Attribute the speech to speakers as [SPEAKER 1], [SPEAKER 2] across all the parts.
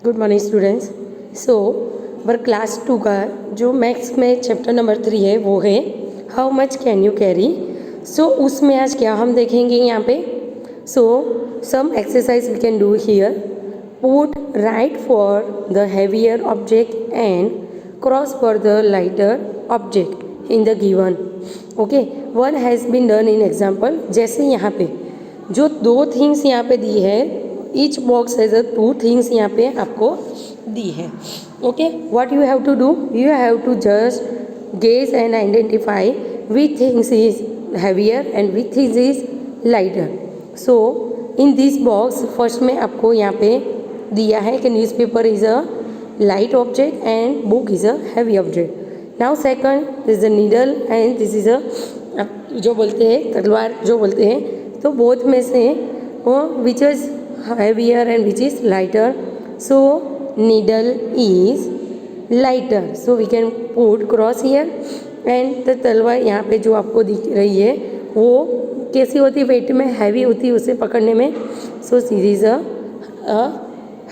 [SPEAKER 1] Good morning students. So our class 2 का जो maths में चैप्टर नंबर 3 है वो है how much can you carry. So उसमें आज क्या हम देखेंगे यहाँ पे। So some exercise we can do here. Put right for the heavier object and cross for the lighter object in the given. Okay, one has been done in example. जैसे यहाँ पे जो दो थिंग्स यहाँ पे दी है, each box has a two things यहाँ पे आपको दी है। Okay, what you have to do, you have to just gauge and identify which things is heavier and which things is lighter. So in this box first में आपको यहाँ पे दिया है कि newspaper is a light object and book is a heavy object. Now second this is a needle and this is अ जो बोलते हैं तलवार जो बोलते हैं। तो बोथ में से which is heavier and which is lighter. So needle is lighter, so we can put cross here. and the तलवार यहाँ पे जो आपको दिख रही है वो कैसी होती है, वेट में हैवी होती है उसे पकड़ने में। So series a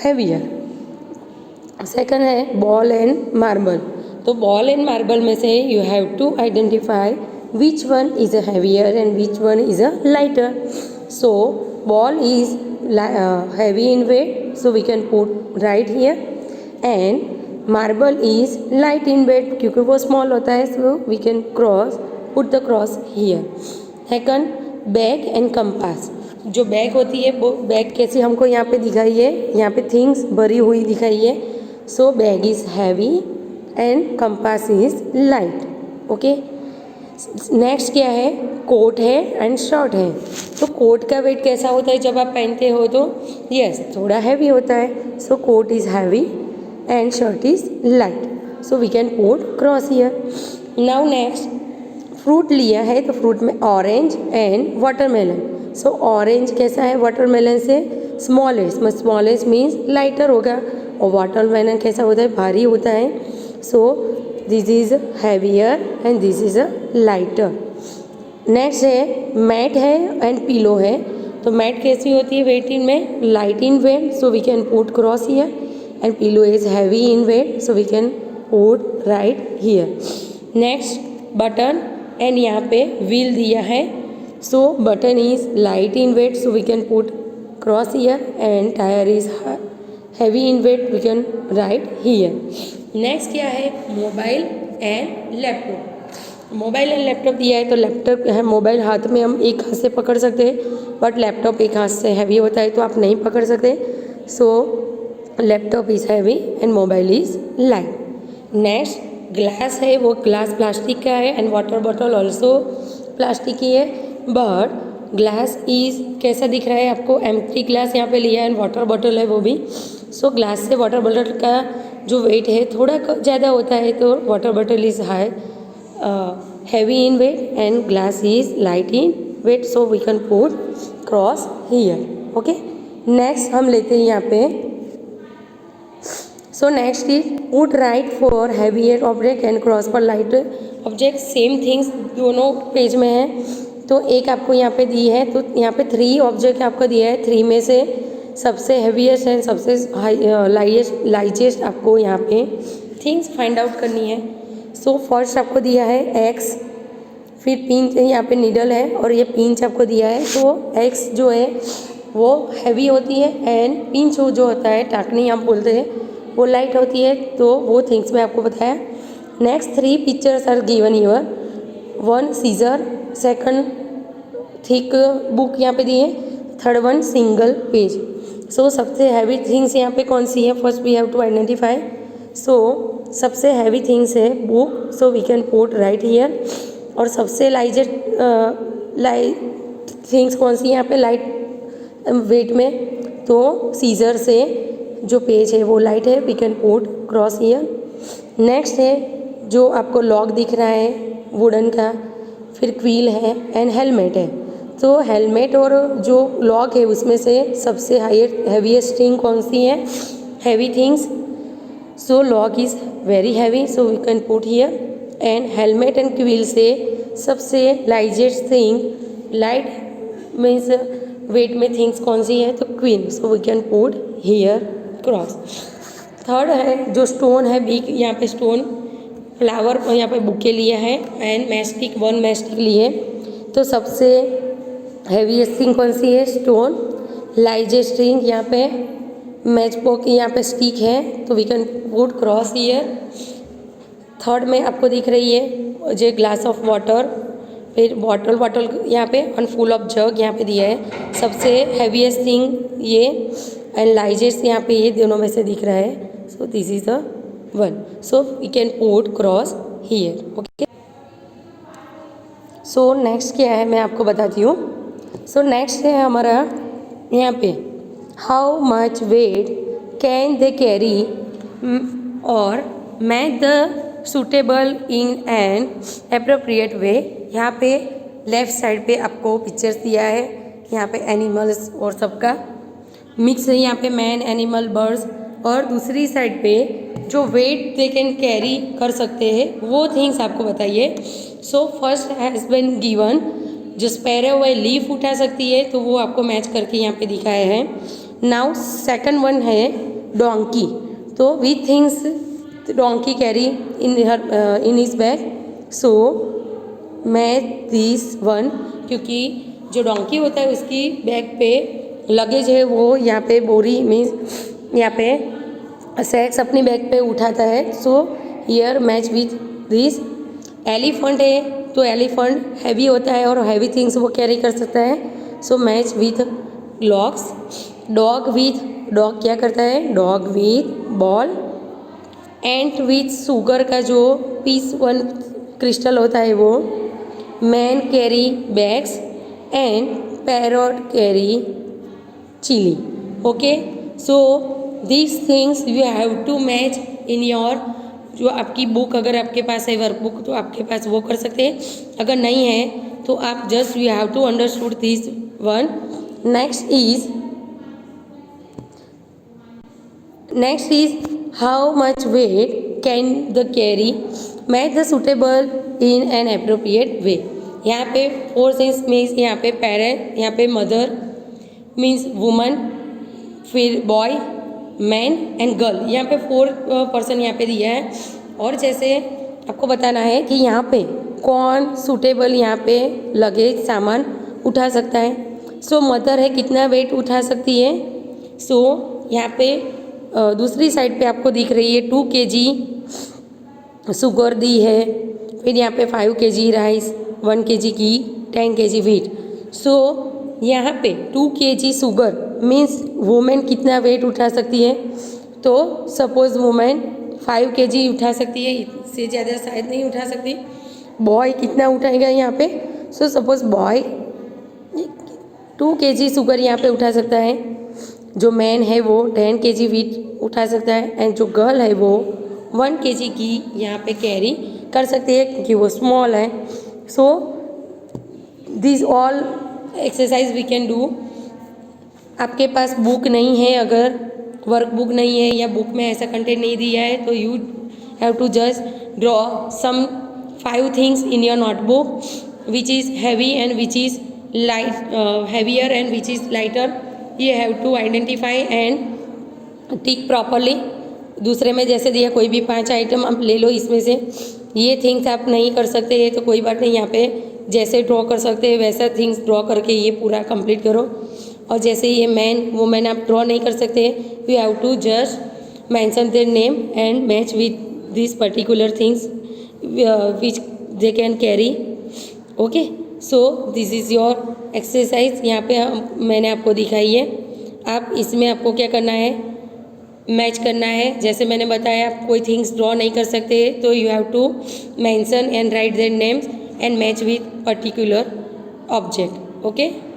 [SPEAKER 1] heavier. Second है बॉल एंड मार्बल। तो बॉल एंड मार्बल में से you have to identify which one is a heavier and which one is a lighter. So ball is heavy in weight, so we can put right here. and marble is light in weight क्योंकि वो small होता है, so we can put the cross here. second, bag and compass। जो bag होती है वो bag कैसे हमको यहाँ पे दिखाई है, यहाँ पे थिंग्स भरी हुई दिखाई है। So bag is heavy and compass is light. Okay, next क्या है, कोट है एंड शर्ट है। तो कोट का वेट कैसा होता है जब आप पहनते हो, तो यस थोड़ा हैवी होता है। So coat is heavy and shirt is light, so we can put cross here. Now next fruit लिया है, तो फ्रूट में orange and watermelon. So orange कैसा है वाटरमेलन से, स्मॉलेस्ट, स्मॉलेस्ट मीन्स लाइटर होगा, और वाटरमेलन कैसा होता है, भारी होता है। So this is heavier and this is a lighter. Next है मैट है एंड पिलो है। तो मैट कैसी होती है वेट इन में, light in weight, so we can put cross here. And pillow is heavy in weight, so we can put right here. Next button and यहाँ पे व्हील दिया है। So button is light in weight, so we can put cross here. And tyre is heavy in weight, we can write here. Next क्या है, mobile and laptop. Mobile and laptop दिया है, तो laptop है, mobile हाथ में हम एक हाथ से पकड़ सकते हैं, बट लैपटॉप एक हाथ से हैवी होता है तो आप नहीं पकड़ सकते। सो laptop is heavy and mobile is light. Next glass है, वो ग्लास प्लास्टिक का है and water bottle also plastic की है, बट ग्लास इज कैसा दिख रहा है आपको, एम्प्टी ग्लास यहाँ पे लिया है एंड वाटर बॉटल है वो भी। सो ग्लास से वाटर बॉटल का जो वेट है थोड़ा ज़्यादा होता है, तो water bottle is high heavy in weight and glass is light in weight, so we can put cross here. Okay, next हम लेते हैं यहाँ पे। So next is put right for heavier object and cross for light object. Same things दोनों page में है। तो एक आपको यहाँ पे दी है, तो यहाँ पे 3 ऑब्जेक्ट आपको दिया है, 3 में से सबसे हैवीएस्ट एंड सबसे लाइटेस्ट आपको यहाँ पे थिंग्स फाइंड आउट करनी है। सो फर्स्ट आपको दिया है एक्स, फिर पिंच यहाँ पे नीडल है और ये पिंच आपको दिया है। तो एक्स जो है वो हैवी होती है एंड पिंच जो होता है, टाकनी आप बोलते हैं, वो लाइट होती है। तो वो थिंग्स मैं आपको बताया। Next 3 pictures are given here. 1 scissor, second thick book यहाँ पे दी है, third one single page. So सबसे हैवी थिंग्स यहाँ पे कौन सी है, first we have to identify. So सबसे हैवी थिंग्स है book, so we can put right here. और सबसे लाइट थिंग्स कौन सी यहाँ पे लाइट वेट में, तो सीजर से जो पेज है वो लाइट है, we can put cross here. Next है जो आपको लॉक दिख रहा है वुडन का, फिर क्वील है एंड हेलमेट है। तो हेलमेट और जो लॉक है उसमें से सबसे हैवीएस्ट थिंग कौन सी है, heavy things. So lock is very heavy, so we can put here. And helmet and quill से सबसे lightest thing, light means weight में थिंग्स कौन सी है, तो queen, so we can put here cross. Third है जो स्टोन है बिग, यहाँ पे स्टोन फ्लावर यहाँ पे बुके लिया है एंड मैस्टिक 1 मैस्टिक लिए। तो सबसे हैवीएस्ट थिंग कौन सी है? स्टोन। लाइजेस्ट थिंग यहाँ पे मैच बॉक्स यहाँ पे स्टिक है, तो we can put cross here. Third में आपको दिख रही है जो ग्लास ऑफ वाटर, फिर बॉटल यहाँ पे वन फुल ऑफ जग यहाँ पे दिया है। सबसे हैवीएस्ट थिंग ये एंड लाइजेस्ट यहाँ पे ये दोनों में से दिख रहा है। So this is the one, so we can put cross here. Okay, so next क्या है मैं आपको बताती हूँ। सो नेक्स्ट है हमारा यहाँ पे how much weight can they carry और match the suitable in an appropriate way. यहाँ पे लेफ्ट साइड पे आपको पिक्चर्स दिया है, यहाँ पे एनिमल्स और सबका मिक्स है, यहाँ पे मैन एनिमल बर्ड्स, और दूसरी साइड पे जो वेट दे कैन कैरी कर सकते हैं वो थिंग्स आपको बताइए। So first has been given जो स्पैरो वह लीफ उठा सकती है, तो वो आपको मैच करके यहाँ पे दिखाया है। नाउ सेकंड वन है डोंकी, तो we things donkey carry in his bag, so match this one, क्योंकि जो डोंकी होता है उसकी बैग पे लगेज है वो यहाँ पे बोरी मीन्स यहाँ पे सैक्स अपनी बैग पे उठाता है। So here match with this. Elephant है तो एलिफेंट हैवी होता है और हैवी थिंग्स वो कैरी कर सकता है, so match with locks. Dog क्या करता है? Dog with ball. Ant with sugar का जो पीस 1 क्रिस्टल होता है वो। Man carry bags and parrot carry chilli. Okay, so this things you have to match in your, जो आपकी बुक अगर आपके पास है वर्क बुक तो आपके पास वो कर सकते हैं, अगर नहीं है तो आप just you have to understood this one. Next is how much weight can the carry match the suitable in an appropriate way. यहाँ पे 4 थिंग्स मीन्स यहाँ पे पेरेंट, यहाँ पे मदर मीन्स वुमन, फिर बॉय, मैन एंड गर्ल, यहाँ पे 4 person यहाँ पे दिया है। और जैसे आपको बताना है कि यहाँ पे कौन सूटेबल यहाँ पे लगेज सामान उठा सकता है। सो मदर है, कितना वेट उठा सकती है? सो यहाँ पे दूसरी साइड पे आपको दिख रही है 2 kg शुगर दी है, फिर यहाँ पे 5 kg राइस, 1 kg घी, 10 kg व्हीट। सो यहाँ पे 2 kg शुगर मीन्स वुमेन कितना वेट उठा सकती है? तो सपोज वुमेन 5 kg उठा सकती है, इससे ज़्यादा शायद नहीं उठा सकती। बॉय कितना उठाएगा यहाँ पे? So suppose boy 2 kg sugar यहाँ पे उठा सकता है। जो मैन है वो 10 kg व्हीट उठा सकता है एंड जो गर्ल है वो 1 kg घी यहाँ पे कैरी कर सकती है क्योंकि वो स्मॉल है। So this all exercise we can do. आपके पास बुक नहीं है, अगर वर्क बुक नहीं है या बुक में ऐसा कंटेंट नहीं दिया है तो you have to just draw some 5 things in your notebook which is heavy and which is light, heavier and which is lighter. You have to identify and tick properly. दूसरे में जैसे दिया कोई भी 5 आइटम आप ले लो, इसमें से ये थिंग्स आप नहीं कर सकते हैं तो कोई बात नहीं, यहाँ पे जैसे ड्रॉ कर सकते हैं वैसा थिंग्स ड्रॉ करके ये पूरा कंप्लीट करो। और जैसे ये मैन वुमेन आप ड्रॉ नहीं कर सकते, you have to just mention their name and match with this particular things which they can carry. Okay, so this is your exercise. यहाँ पे मैंने आपको दिखाई है। आप इसमें आपको क्या करना है? मैच करना है। जैसे मैंने बताया आप कोई थिंग्स ड्रॉ नहीं कर सकते तो you have to mention and write their names and match with particular object. Okay.